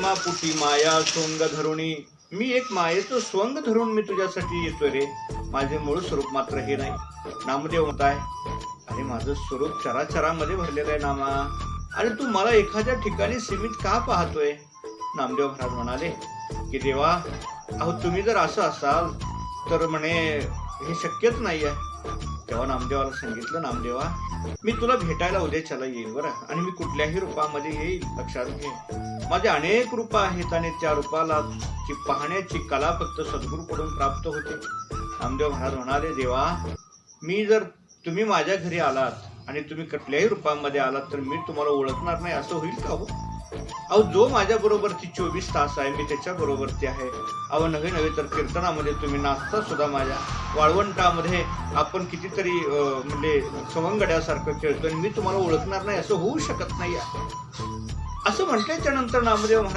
प्रेमापुटी माया सोंग धरुणी, मी एक मायेचं सोंग धरून मी तुझ्यासाठी येतोय रे. माझे मूळ स्वरूप मात्र हे नाही. नामदेव म्हणताय, अरे माझं स्वरूप चराचरामध्ये भरलेलं आहे नामा, आणि तू मला एखाद्या ठिकाणी सीमित का पाहतोय. नामदेव महाराज म्हणाले की देवा, अहो तुम्ही जर असं असाल तर म्हणे हे शक्यच नाही आहे. तेव्हा नामदेवाला सांगितलं, नामदेवा मी तुला भेटायला उद्याच्याला येईल बरं, आणि मी कुठल्याही रूपामध्ये येईल, लक्षात घे. माझे अनेक रूप आहेत आणि त्या रूपाला पाहण्याची कला फक्त सद्गुरूकडून प्राप्त होते. नामदेव महाराज म्हणाले, देवा मी जर तुम्ही माझ्या घरी आलात आणि तुम्ही कुठल्याही रूपामध्ये आलात तर मी तुम्हाला ओळखणार नाही असं होईल का हो. अहो जो माझ्या बरोबरती 24 तास आहे मी त्याच्या बरोबरती आहे. अहो नव्हे नव्हे तर कीर्तनामध्ये तुम्ही नाचता सुद्धा माझ्या, वाळवंटामध्ये आपण कितीतरी म्हणजे सवंगड्यासारखं खेळतोय, मी तुम्हाला ओळखणार नाही असं होऊ शकत नाही. असं म्हटल्याच्या नंतर नामदेव महाराज